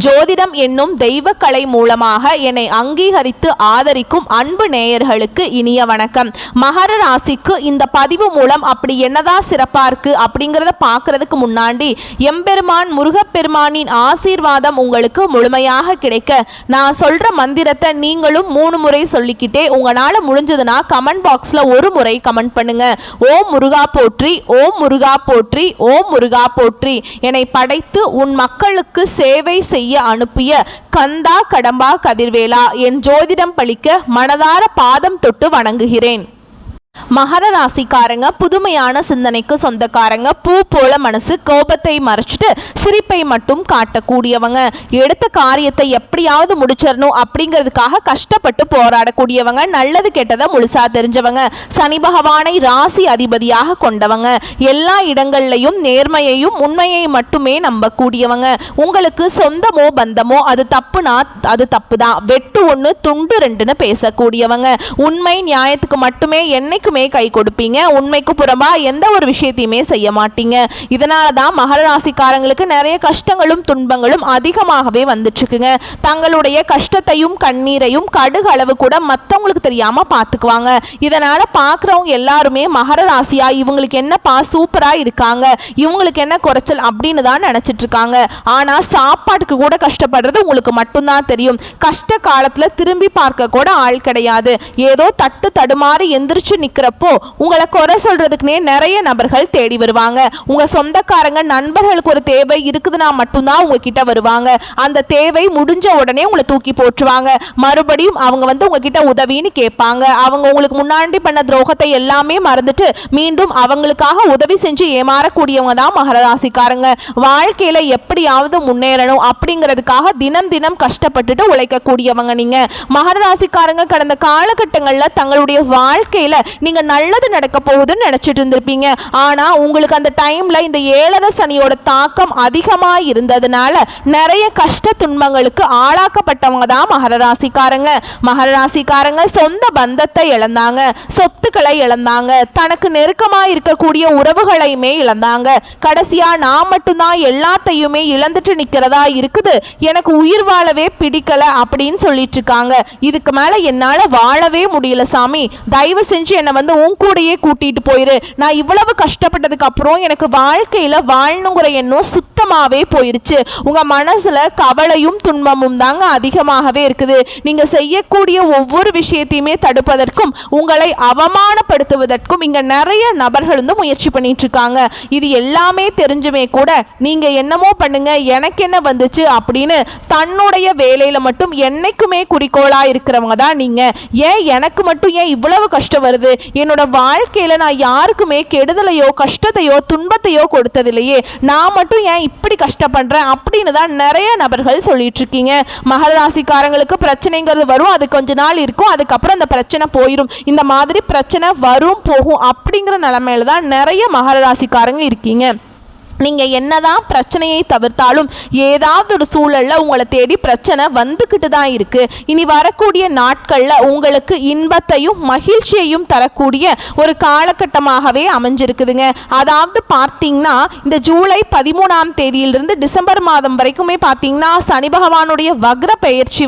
ஜோதிடம் என்னும் தெய்வக்கலை மூலமாக என்னை அங்கீகரித்து ஆதரிக்கும் அன்பு நேயர்களுக்கு இனிய வணக்கம். மகர ராசிக்கு இந்த பதிவு மூலம் அப்படி என்னதான் சிறப்பா இருக்கு அப்படிங்கிறத பார்க்கறதுக்கு முன்னாடி எம்பெருமான் முருகப்பெருமானின் ஆசீர்வாதம் உங்களுக்கு முழுமையாக கிடைக்க நான் சொல்ற மந்திரத்தை நீங்களும் 3 முறை சொல்லிக்கிட்டே உங்களால முடிஞ்சதுன்னா கமெண்ட் பாக்ஸ்ல ஒரு முறை கமெண்ட் பண்ணுங்க. ஓம் முருகா போற்றி, ஓம் முருகா போற்றி, ஓம் முருகா போற்றி. என்னை படைத்து உன் மக்களுக்கு சேவை செய்ய அனுப்பிய கந்தா கடம்பா கதிர்வேலா, என் ஜோதிடம் பழிக்க மனதார பாதம் தொட்டு வணங்குகிறேன். மகர ராசிக்காரங்க புதுமையான சிந்தனைக்கு சொந்தக்காரங்க. பூ போல மனசு, கோபத்தை மறைச்சிட்டு சிரிப்பை மட்டும் காட்டக்கூடியவங்க. எடுத்த காரியத்தை எப்படியாவது முடிச்சிடணும் அப்படிங்கிறதுக்காக கஷ்டப்பட்டு போராடக்கூடியவங்க. நல்லது கெட்டதை முழுசா தெரிஞ்சவங்க. சனி பகவானை ராசி அதிபதியாக கொண்டவங்க. எல்லா இடங்கள்லையும் நேர்மையையும் உண்மையை மட்டுமே நம்பக்கூடியவங்க. உங்களுக்கு சொந்தமோ பந்தமோ அது தப்புனா அது தப்பு தான், வெட்டு 1 துண்டு 2ன்னு பேசக்கூடியவங்க. உண்மை நியாயத்துக்கு மட்டுமே என்னைக்குமே கை கொடுப்பீங்க. உண்மைக்கு புறம்பா எந்த ஒரு விஷயத்தையுமே செய்ய மாட்டீங்க. இதனால தான் மகர ராசிக்காரங்களுக்கு நிறைய கஷ்டங்களும் துன்பங்களும் அதிகமாகவே வந்துட்டு இருக்குங்க. தங்களுடைய கஷ்டத்தையும் கண்ணீரையும் கடுகு அளவு கூட மற்றவங்களுக்கு தெரியாம பார்த்துக்குவாங்க. இதனால பார்க்குறவங்க எல்லாருமே மகர ராசியா இவங்களுக்கு என்னப்பா சூப்பரா இருக்காங்க, இவங்களுக்கு என்ன குறைச்சல் அப்படின்னு தான் நினைச்சிட்டு இருக்காங்க. ஆனா சாப்பாட்டுக்கு கூட கஷ்டப்படுறது உங்களுக்கு மட்டும்தான் தெரியும். கஷ்ட காலத்துல திரும்பி பார்க்க கூட ஆள் கிடையாது. ஏதோ தட்டு தடுமாறி எந்திரிச்சு நிக்கிறப்போ உங்களை குறை சொல்றதுக்குனே நிறைய நபர்கள் தேடி வருவாங்க. உங்க சொந்தக்காரங்க நண்பர்களுக்கு ஒரு தேவை இருக்குதுன்னா மட்டும்தான் உங்ககிட்ட வருவாங்க. அந்த தேவை முடிஞ்ச உடனே உங்களை தூக்கி போட்டுருவாங்க. மறுபடியும் அவங்க உங்ககிட்ட உதவின்னு கேட்பாங்க. அவங்க உங்களுக்கு முன்னாடி பண்ண துரோகத்தை எல்லாமே மறந்துட்டு மீண்டும் அவங்களுக்காக உதவி செஞ்சு ஏமாறக்கூடியவங்க தான் மகர ராசிக்காரங்க. வாழ்க்கையில எப்படியாவது முன்னேறணும் அப்படிங்கிறதுக்காக தினம் தினம் கஷ்டப்பட்டுட்டு உழைக்கக்கூடியவங்க நீங்க. மகர ராசிக்காரங்க கடந்த காலகட்டங்களில் தங்களுடைய வாழ்க்கையில நீங்க நல்லது நடக்க போகுதுன்னு நினைச்சிட்டு இருந்திருப்பீங்க. ஆனா உங்களுக்கு அந்த டைம்ல இந்த 7 சனியோட தாக்கம் அதிகமா இருந்ததுனால நிறைய கஷ்ட துன்பங்களுக்கு ஆளாக்கப்பட்டவங்க தான் மகர ராசிக்காரங்க. மகர ராசிக்காரங்க சொந்த பந்தத்தை இழந்தாங்க, சொத்துக்களை இழந்தாங்க, தனக்கு நெருக்கமா இருக்கக்கூடிய உறவுகளையுமே இழந்தாங்க. கடைசியா நான் மட்டும்தான் எல்லாத்தையுமே இழந்துட்டு நிக்கிறதா இருக்குது, எனக்கு உயிர் வாழவே பிடிக்கல அப்படின்னு சொல்லிட்டு இருக்காங்க. இதுக்கு மேல என்னால வாழவே முடியல சாமி, தயவு செஞ்சு என்னை உன் கூடையே கூட்டிட்டு போயிரு. நான் இவ்வளவு கஷ்டப்பட்டதுக்கு அப்புறம் எனக்கு வாழ்க்கையில வாழணுங்கிற எண்ணம் சுத்தமாவே போயிருச்சு. உங்க மனசுல கவலையும் துன்பமும் தாங்க அதிகமாகவே இருக்குது. நீங்க செய்யக்கூடிய ஒவ்வொரு விஷயத்தையுமே தடுப்பதற்கும் உங்களை அவமானப்படுத்துவதற்கும் இங்க நிறைய நபர்கள் முயற்சி பண்ணிட்டு இருக்காங்க. இது எல்லாமே தெரிஞ்சுமே கூட நீங்க என்னமோ பண்ணுங்க, எனக்கு என்ன வந்துச்சு அப்படின்னு தன்னுடைய வேலையில மட்டும் என்னைக்குமே குறிக்கோளா இருக்கிறவங்க தான் நீங்க. ஏன் எனக்கு மட்டும் ஏன் இவ்வளவு கஷ்டம் வருது, என்னோட வாழ்க்கையில நான் யாருக்குமே கெடுதலையோ கஷ்டத்தையோ துன்பத்தையோ கொடுத்ததில்லையே, நான் மட்டும் ஏன் இப்படி கஷ்டப்படுறேன் அப்படின்னு தான் நிறைய நபர்கள் சொல்லிட்டு இருக்கீங்க. மகர ராசிக்காரங்களுக்கு பிரச்சனைங்கிறது வரும், அது கொஞ்ச நாள் இருக்கும், அதுக்கப்புறம் அந்த பிரச்சனை போயிடும். இந்த மாதிரி பிரச்சனை வரும் போகும் அப்படிங்கிற நிலைமையில தான் நிறைய மகர ராசிக்காரங்க இருக்கீங்க. நீங்கள் என்னதான் பிரச்சனையை தவிர்த்தாலும் ஏதாவது ஒரு சூழலில் உங்களை தேடி பிரச்சனை வந்துக்கிட்டு தான் இருக்குது. இனி வரக்கூடிய நாட்களில் உங்களுக்கு இன்பத்தையும் மகிழ்ச்சியையும் தரக்கூடிய ஒரு காலகட்டமாகவே அமைஞ்சிருக்குதுங்க. அதாவது பார்த்தீங்கன்னா இந்த ஜூலை 13ஆம் தேதியிலிருந்து டிசம்பர் மாதம் வரைக்குமே பார்த்தீங்கன்னா சனி பகவானுடைய வக்ர பெயர்ச்சி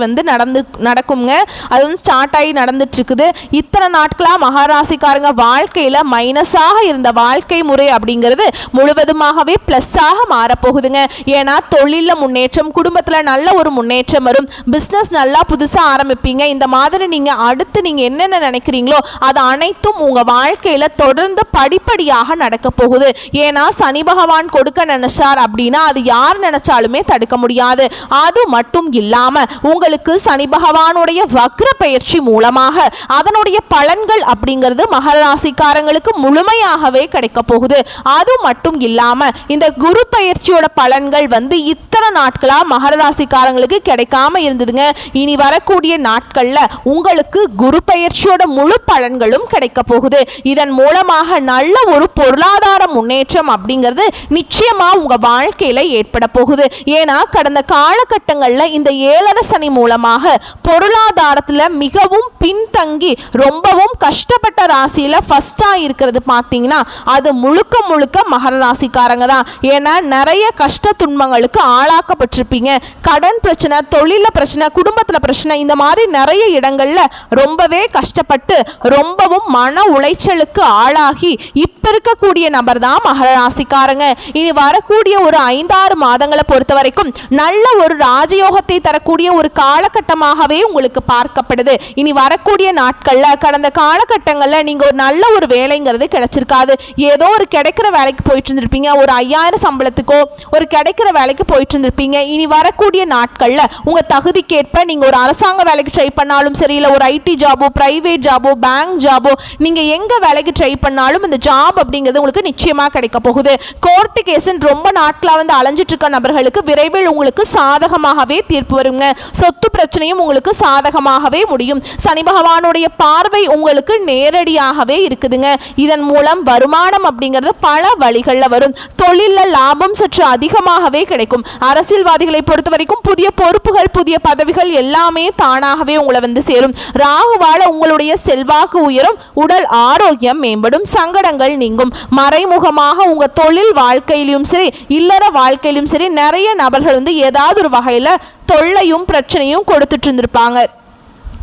நடக்குங்க. அது ஸ்டார்ட் ஆகி நடந்துட்டு இருக்குது. இத்தனை நாட்களாக மகாராசிக்காரங்க வாழ்க்கையில் மைனஸாக இருந்த வாழ்க்கை முறை அப்படிங்கிறது முழுவதுமாகவே பிளஸ்ஸாக மாறப்போகுதுங்க. ஏன்னா தொழிலில் முன்னேற்றம், குடும்பத்தில் நல்ல ஒரு முன்னேற்றம் வரும், பிஸ்னஸ் நல்லா புதுசாக ஆரம்பிப்பீங்க. இந்த மாதிரி நீங்கள் அடுத்து நீங்கள் என்னென்ன நினைக்கிறீங்களோ அது அனைத்தும் உங்கள் வாழ்க்கையில் தொடர்ந்து படிப்படியாக நடக்க போகுது. ஏன்னா சனி பகவான் கொடுக்க நினைச்சார் அப்படின்னா அது யார் நினைச்சாலுமே தடுக்க முடியாது. அது மட்டும் இல்லாமல் உங்களுக்கு சனி பகவானுடைய வக்ர பயிற்சி மூலமாக அதனுடைய பலன்கள் அப்படிங்கிறது மகர ராசிக்காரங்களுக்கு முழுமையாகவே கிடைக்க போகுது. அது மட்டும் இல்லாமல் இந்த குரு பயிற்சியோட பலன்கள் இத்தனை நாட்களா மகர ராசிக்காரங்களுக்கு கிடைக்காம இருந்ததுங்க. இனி வரக்கூடிய நாட்கள்ல உங்களுக்கு குரு பயிற்சியோட முழு பலன்களும் கிடைக்க போகுது. இதன் மூலமாக நல்ல ஒரு பொருளாதார முன்னேற்றம் அப்படிங்கிறது நிச்சயமா உங்க வாழ்க்கையில ஏற்பட போகுது. ஏன்னா கடந்த காலகட்டங்கள்ல இந்த 7 சனி மூலமாக பொருளாதாரத்துல மிகவும் பின்தங்கி ரொம்பவும் கஷ்டப்பட்ட ராசியில ஃபர்ஸ்டா இருக்கிறது பார்த்தீங்கன்னா அது முழுக்க முழுக்க மகர ராசிக்காரங்க தான். இருக்கலாம். ஏன்னா நிறைய கஷ்ட துன்பங்களுக்கு ஆளாக்கப்பட்டிருப்பீங்க. கடன் பிரச்சனை, தொழில பிரச்சனை, குடும்பத்தில் பிரச்சனை, இந்த மாதிரி நிறைய இடங்கள்ல ரொம்பவே கஷ்டப்பட்டு ரொம்பவும் மன உளைச்சலுக்கு ஆளாகி இப்ப இருக்கக்கூடிய நபர் தான் மகர ராசிக்காரங்க. இனி வரக்கூடிய ஒரு 5-6 மாதங்களை பொறுத்த வரைக்கும் நல்ல ஒரு ராஜயோகத்தை தரக்கூடிய ஒரு காலகட்டமாகவே உங்களுக்கு பார்க்கப்படுது. இனி வரக்கூடிய நாட்கள்ல கடந்த காலகட்டங்கள்ல நீங்க ஒரு நல்ல ஒரு வேலைங்கிறது கிடைச்சிருக்காது. ஏதோ ஒரு கிடைக்கிற வேலைக்கு போயிட்டு இருந்திருப்பீங்க. ஒரு 5000 சம்பளத்துக்கோ ஒரு கிடைக்கிற வேலைக்கு போயிட்டு இருந்திருப்பீங்க. இனி வரக்கூடிய நாட்கள்ல உங்க தகுதிக்கேற்ப நீங்க ஒரு அரசாங்க வேலைக்கு ட்ரை பண்ணாலும் சரி, இல்லை ஒரு ஐடி ஜாபோ, பிரைவேட் ஜாபோ, பேங்க் ஜாபோ, நீங்க எங்க வேலைக்கு ட்ரை பண்ணாலும் இந்த ஜாப் அப்படிங்கிறது உங்களுக்கு நிச்சயமா கிடைக்க போகுது. கோர்ட்டு கேஸ் ரொம்ப நாட்களா வந்து அலைஞ்சிட்டு இருக்க நபர்களுக்கு விரைவில் உங்களுக்கு சாதகமாகவே தீர்ப்பு வருங்க. சொத்து பிரச்சனையும் உங்களுக்கு சாதகமாகவே முடியும். சனி பகவானுடைய பார்வை உங்களுக்கு நேரடியாகவே இருக்குதுங்க. இதன் மூலம் வருமானம் அப்படிங்கிறது பல வழிகளில் வரும். தொழில லாபம் சற்று அதிகமாகவே கிடைக்கும். அரசியல்வாதிகளை பொறுத்த வரைக்கும் புதிய பொறுப்புகள், புதிய பதவிகள் எல்லாமே தானாகவே உங்களை வந்து சேரும். ராகுவால உங்களுடைய செல்வாக்கு உயரும், உடல் ஆரோக்கியம் மேம்படும், சங்கடங்கள் நீங்கும். மறைமுகமாக உங்க தொழில் வாழ்க்கையிலும் சரி, இல்லற வாழ்க்கையிலும் சரி, நிறைய நபர்கள் வந்து ஏதாவது ஒரு வகையில தொல்லையும் பிரச்சனையும் கொடுத்துட்டு இருந்திருப்பாங்க.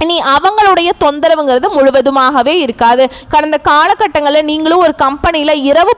இனி அவங்களுடைய தொந்தரவுங்கிறது முழுவதுமாகவே இருக்காது. கடந்த காலகட்டங்களில் நீங்களும் ஒரு கம்பெனியில் இரவு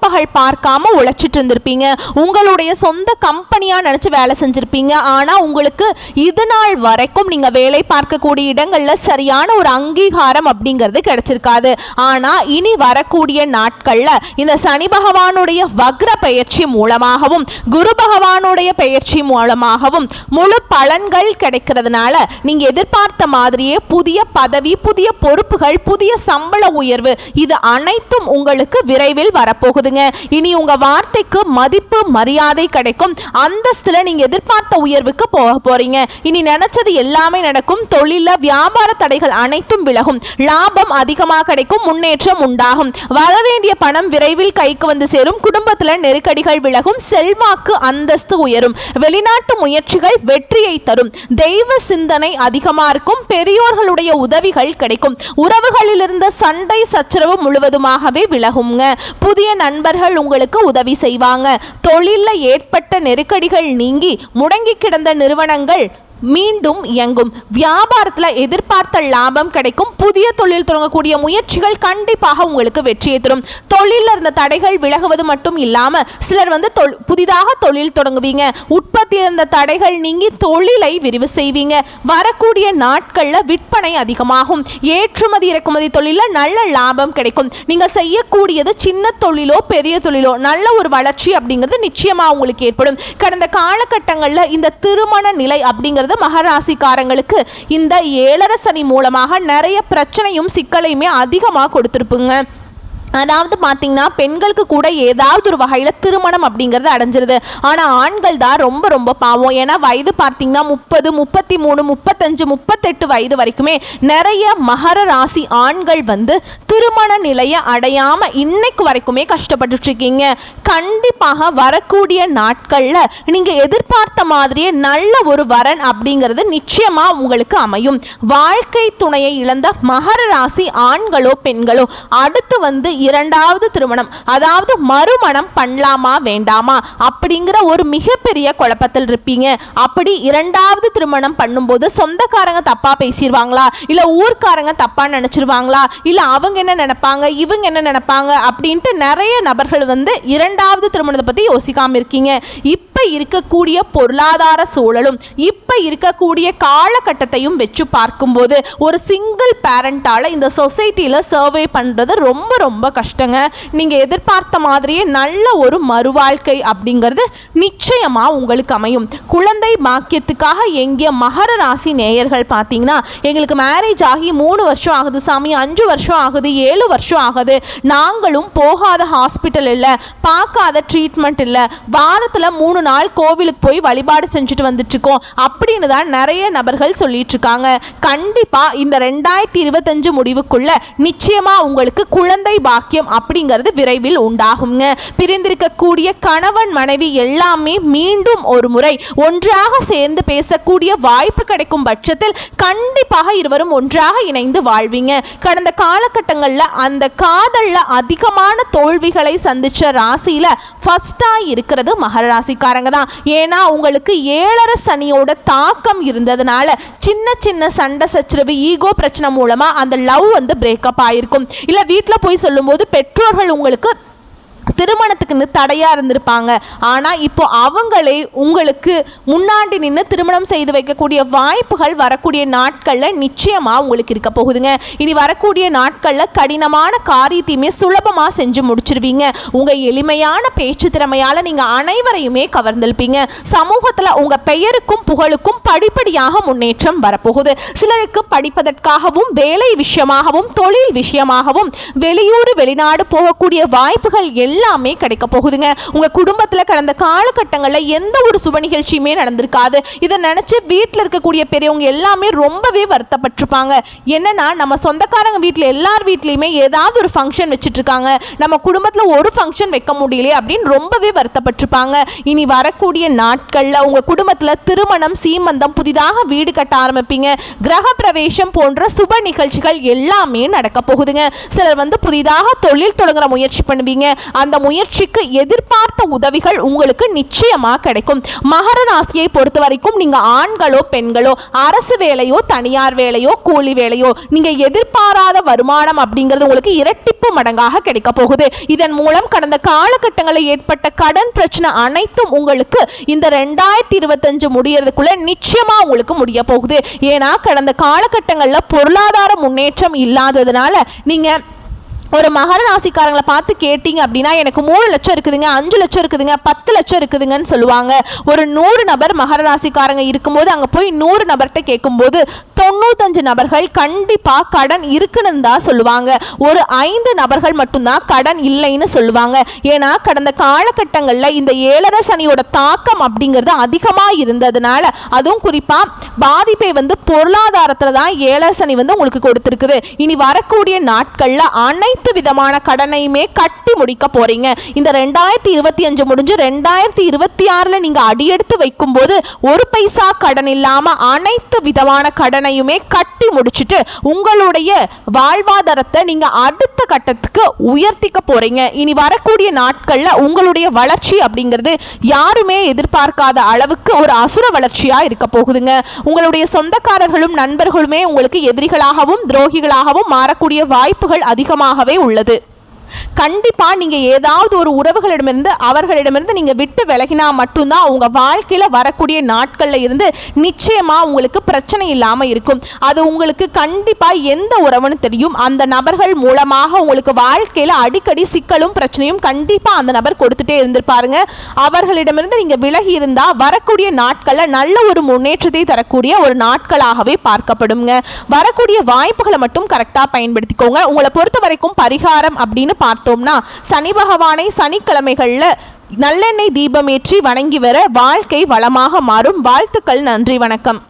பகல் பார்க்காம உழைச்சிட்டு இருந்திருப்பீங்க. உங்களுடைய சொந்த கம்பெனியா நினைச்சு வேலை செஞ்சிருப்பீங்க. ஆனா உங்களுக்கு இது நாள் வரைக்கும் நீங்க வேலை பார்க்கக்கூடிய இடங்கள்ல சரியான ஒரு அங்கீகாரம் அப்படிங்கிறது கிடைச்சிருக்காது. ஆனா இனி வரக்கூடிய நாட்கள்ல இந்த சனி பகவானுடைய வக்ர பெயர்ச்சி மூலமாகவும் குரு பகவானுடைய பெயர்ச்சி மூலமாகவும் முழு பலன்கள் கிடைக்கிறதுனால நீங்க எதிர்பார்த்த மாதிரியே புதிய பதவி, புதிய பொறுப்புகள், புதிய சம்பள உயர்வு, இது அனைத்தும் உங்களுக்கு விரைவில் வரப்போகுதுங்க. இனி உங்க வார்த்தைக்கு மதிப்பு, மரியாதை கிடைக்கும். அந்தஸ்துல நீங்க எதிர்பார்த்த உயர்வுக்கு போக போறீங்க. இனி நினைச்சது எல்லாமே நடக்கும். தொழில வியாபார தடைகள் அனைத்தும் விலகும். லாபம் அதிகமாக கிடைக்கும். முன்னேற்றம் உண்டாகும். வர வேண்டிய பணம் விரைவில் கைக்கு வந்து சேரும். குடும்பத்துல நெருக்கடிகள் விலகும். செல்வாக்கு, அந்தஸ்து உயரும். வெளிநாட்டு முயற்சிகள் வெற்றியை தரும். தெய்வ சிந்தனை அதிகமா இருக்கும். பெரியோர்களுடைய உதவிகள் கிடைக்கும். உறவுகளில் இருந்த சண்டை சச்சரவு முழுவதுமாகவே விலகுங்க. புதிய நண்பர்கள் உங்களுக்கு உதவி செய்வாங்க. தொழிலில் ஏற்பட்ட நெருக்கடிகள் நீங்கி முடங்கி கிடந்த நிறுவனங்கள் மீண்டும் இயங்கும். வியாபாரத்தில் எதிர்பார்த்த லாபம் கிடைக்கும். புதிய தொழில் தொடங்கக்கூடிய முயற்சிகள் கண்டிப்பாக உங்களுக்கு வெற்றியை தரும். தொழிலில் இருந்த தடைகள் விலகுவது மட்டும் இல்லாமல் சிலர் வந்து புதிதாக தொழில் தொடங்குவீங்க. உற்பத்தி இருந்த தடைகள் நீங்கி தொழிலை விரிவு செய்வீங்க. வரக்கூடிய நாட்களில் விற்பனை அதிகமாகும். ஏற்றுமதி இறக்குமதி தொழிலில் நல்ல லாபம் கிடைக்கும். நீங்கள் செய்யக்கூடியது சின்ன தொழிலோ பெரிய தொழிலோ நல்ல ஒரு வளர்ச்சி அப்படிங்கிறது நிச்சயமாக உங்களுக்கு ஏற்படும். கடந்த காலகட்டங்களில் இந்த திருமண நிலை அப்படிங்கிறது மகராசிக்காரங்களுக்கு இந்த 7 சனி மூலமாக நிறைய பிரச்சனையும் சிக்கலையுமே அதிகமாக கொடுத்துருப்புங்க. அதாவது பார்த்தீங்கன்னா பெண்களுக்கு கூட ஏதாவது ஒரு வகையில் திருமணம் அப்படிங்கிறது அடைஞ்சிருது. ஆனால் ஆண்கள் தான் ரொம்ப ரொம்ப பாவம். ஏன்னா வயது பார்த்தீங்கன்னா 30, 33, 35, 38 வயது வரைக்குமே நிறைய மகர ராசி ஆண்கள் வந்து திருமண நிலையை அடையாமல் இன்னைக்கு வரைக்குமே கஷ்டப்பட்டுட்டு இருக்கீங்க. கண்டிப்பாக வரக்கூடிய நாட்களில் நீங்கள் எதிர்பார்த்த மாதிரியே நல்ல ஒரு வரன் அப்படிங்கிறது நிச்சயமாக உங்களுக்கு அமையும். வாழ்க்கை துணையை இழந்த மகர ராசி ஆண்களோ பெண்களோ அடுத்து வந்து 2வது திருமணம், அதாவது மறுமணம் பண்ணலாமா வேண்டாமா அப்படிங்கிற ஒரு மிகப்பெரிய குழப்பத்தில் இருப்பீங்க. அப்படி 2வது திருமணம் பண்ணும்போது சொந்தக்காரங்க தப்பா பேசிடுவாங்களா, இல்லை ஊர்க்காரங்க தப்பா நினைச்சிருவாங்களா, இல்லை அவங்க என்ன நினைப்பாங்க, இவங்க என்ன நினைப்பாங்க அப்படின்ட்டு நிறைய நபர்கள் வந்து 2வது திருமணத்தை பற்றி யோசிக்காம இருக்கீங்க. இப்போ இருக்கக்கூடிய பொருளாதார சூழலும் இப்போ இருக்கக்கூடிய காலகட்டத்தையும் வச்சு பார்க்கும்போது ஒரு சிங்கிள் பேரண்டால இந்த சொசைட்டியில் சர்வே பண்ணுறது ரொம்ப ரொம்ப கஷ்டங்க. நீங்கள் எதிர்பார்த்த மாதிரியே நல்ல ஒரு மறுவாழ்க்கை அப்படிங்கிறது நிச்சயமாக உங்களுக்கு அமையும். குழந்தை பாக்கியத்துக்காக எங்கிய மகர ராசி நேயர்கள் பார்த்தீங்கன்னா எங்களுக்கு மேரேஜ் ஆகி 3 வருஷம் ஆகுது சாமி, 5 வருஷம் ஆகுது, 7 வருஷம் ஆகுது, நாங்களும் போகாத ஹாஸ்பிட்டல் இல்லை, பார்க்காத ட்ரீட்மெண்ட் இல்லை, வாரத்தில் 3 நாள் கோவிலுக்கு போய் வழிபாடு செஞ்சுட்டு வந்துட்டு இருக்கோம் அப்படின்னு தான் நிறைய நபர்கள் சொல்லிட்டு இருக்காங்க. கண்டிப்பாக இந்த 2025 முடிவுக்குள்ள நிச்சயமாக உங்களுக்கு குழந்தை பாக்கியம் பாக்கியம் அப்படிங்கிறது விரைவில் உண்டாகுங்க. பிரிந்திருக்கக்கூடிய கணவன் மனைவி எல்லாமே மீண்டும் ஒரு முறை ஒன்றாக சேர்ந்து பேசக்கூடிய வாய்ப்பு கிடைக்கும் பட்சத்தில் கண்டிப்பாக இருவரும் ஒன்றாக இணைந்து வாழ்வீங்க. கடந்த காலகட்டங்களில் அந்த காதல்ல அதிகமான தோல்விகளை சந்திச்ச ராசியில ஃபர்ஸ்டா இருக்கிறது மகர ராசிக்காரங்க தான். ஏன்னா உங்களுக்கு 7.5 சனியோட தாக்கம் இருந்ததுனால சின்ன சின்ன சண்டை சச்சரவு ஈகோ பிரச்சனை மூலமா அந்த லவ் வந்து பிரேக்கப் ஆயிருக்கும். இல்ல வீட்டில் போய் சொல்லும்போது பெற்றோர்கள் உங்களுக்கு திருமணத்துக்குன்னு தடையா இருந்திருப்பாங்க. ஆனா இப்போ அவங்களே உங்களுக்கு முன்னாடி நின்று திருமணம் செய்து வைக்கக்கூடிய வாய்ப்புகள் வரக்கூடிய நாட்கள்ல நிச்சயமா உங்களுக்கு இருக்க போகுதுங்க. இனி வரக்கூடிய நாட்கள்ல கடினமான காரியத்தையுமே சுலபமா செஞ்சு முடிச்சிருவீங்க. உங்க எளிமையான பேச்சு திறமையால நீங்க அனைவரையுமே கவர்ந்திருப்பீங்க. சமூகத்துல உங்க பெயருக்கும் புகழுக்கும் படிப்படியாக முன்னேற்றம் வரப்போகுது. சிலருக்கு படிப்பதற்காகவும் வேலை விஷயமாகவும் தொழில் விஷயமாகவும் வெளியூர் வெளிநாடு போகக்கூடிய வாய்ப்புகள் எல்லாமே கிடைக்க போகுதுங்க. உங்க குடும்பத்தில் கடந்த காலகட்டங்களில் எந்த ஒரு சுப நிகழ்ச்சியுமே நடந்திருக்காது. இதை நினைச்சு வீட்டில் இருக்கக்கூடிய பெரியவங்க எல்லாமே ரொம்பவே வருத்தப்பட்டிருப்பாங்க. என்னன்னா நம்ம சொந்தக்காரங்க வீட்டில் எல்லார் வீட்லையுமே ஏதாவது ஒரு ஃபங்க்ஷன் வச்சுட்டு இருக்காங்க, நம்ம குடும்பத்தில் ஒரு ஃபங்க்ஷன் வைக்க முடியலையே அப்படின்னு ரொம்பவே வருத்தப்பட்டிருப்பாங்க. இனி வரக்கூடிய நாட்களில் உங்க குடும்பத்தில் திருமணம் சீமந்தம் புதிதாக வீடு கட்ட ஆரம்பிப்பீங்க. கிரக பிரவேசம் போன்ற சுப நிகழ்ச்சிகள் எல்லாமே நடக்க போகுதுங்க. சிலர் வந்து புதிதாக தொழில் தொடங்குற முயற்சி பண்ணுவீங்க. அந்த முயற்சிக்கு எதிர்பார்த்த உதவிகள் உங்களுக்கு நிச்சயமா கிடைக்கும். மகர ராசியை பொறுத்த வரைக்கும் நீங்க ஆண்களோ பெண்களோ அரசு வேலையோ தனியார் வேலையோ கூலி வேலையோ நீங்க எதிர்பாராத வருமானம் அப்படிங்கிறது உங்களுக்கு இரட்டிப்பு மடங்காக கிடைக்க போகுது. இதன் மூலம் கடந்த காலகட்டங்களில் ஏற்பட்ட கடன் பிரச்சனை அனைத்தும் உங்களுக்கு இந்த 2025 முடியறதுக்குள்ள நிச்சயமா உங்களுக்கு முடிய போகுது. ஏன்னா கடந்த காலகட்டங்களில் பொருளாதார முன்னேற்றம் இல்லாததுனால நீங்க ஒரு மகர ராசிக்காரங்களை பார்த்து கேட்டிங்க அப்படின்னா எனக்கு 3 லட்சம் இருக்குதுங்க, 5 லட்சம் இருக்குதுங்க, 10 லட்சம் இருக்குதுங்கன்னு சொல்லுவாங்க. ஒரு 100 நபர் மகர ராசிக்காரங்க இருக்கும்போது அங்கே போய் 100 நபர்கிட்ட கேட்கும்போது 95 நபர்கள் கண்டிப்பாக கடன் இருக்குன்னு தான் சொல்லுவாங்க. ஒரு 5 நபர்கள் மட்டும்தான் கடன் இல்லைன்னு சொல்லுவாங்க. ஏன்னா கடந்த காலகட்டங்களில் இந்த 7.5 சனியோட தாக்கம் அப்படிங்கிறது அதிகமாக இருந்ததுனால அதுவும் குறிப்பாக பாதிப்பை வந்து பொருளாதாரத்தில் தான் 7.5 சனி வந்து உங்களுக்கு கொடுத்துருக்குது. இனி வரக்கூடிய நாட்களில் அனைத்து விதமான கடனையுமே கட்டி முடிக்க போறீங்க. இந்த 2025 முடிஞ்சு 2026 நீங்க அடியெடுத்து வைக்கும் போது ஒரு பைசா கடன் இல்லாம அனைத்து விதமான கடனையுமே கட்டி முடிச்சுட்டு உங்களுடைய வாழ்வாதாரத்தை நீங்க அடுத்த கட்டத்துக்கு உயர்த்திக்க போறீங்க. இனி வரக்கூடிய நாட்கள்ல உங்களுடைய வளர்ச்சி அப்படிங்கிறது யாருமே எதிர்பார்க்காத அளவுக்கு ஒரு அசுர வளர்ச்சியா இருக்க போகுதுங்க. உங்களுடைய சொந்தக்காரர்களும் நண்பர்களுமே உங்களுக்கு எதிரிகளாகவும் துரோகிகளாகவும் மாறக்கூடிய வாய்ப்புகள் அதிகமாகவே உள்ளது. கண்டிப்பாக நீங்கள் ஏதாவது ஒரு உறவுகளிடமிருந்து அவர்களிடமிருந்து நீங்கள் விட்டு விலகினா மட்டும்தான் உங்கள் வாழ்க்கையில் வரக்கூடிய நாட்களில் இருந்து நிச்சயமாக உங்களுக்கு பிரச்சனை இல்லாமல் இருக்கும். அது உங்களுக்கு கண்டிப்பாக எந்த உறவுன்னு தெரியும். அந்த நபர்கள் மூலமாக உங்களுக்கு வாழ்க்கையில் அடிக்கடி சிக்கலும் பிரச்சனையும் கண்டிப்பாக அந்த நபர் கொடுத்துட்டே இருந்திருப்பாருங்க. அவர்களிடமிருந்து நீங்கள் விலகி இருந்தால் வரக்கூடிய நாட்களில் நல்ல ஒரு முன்னேற்றத்தை தரக்கூடிய ஒரு நாட்களாகவே பார்க்கப்படுங்க. வரக்கூடிய வாய்ப்புகளை மட்டும் கரெக்டாக பயன்படுத்திக்கோங்க. உங்களை பொறுத்த வரைக்கும் பரிகாரம் அப்படின்னு பார்த்தோம்னா சனி பகவானை சனிக்கிழமைகள்ல நல்லெண்ணெய் தீபமேற்றி வணங்கி வர வாழ்க்கை வளமாக மாறும். வாழ்த்துக்கள். நன்றி, வணக்கம்.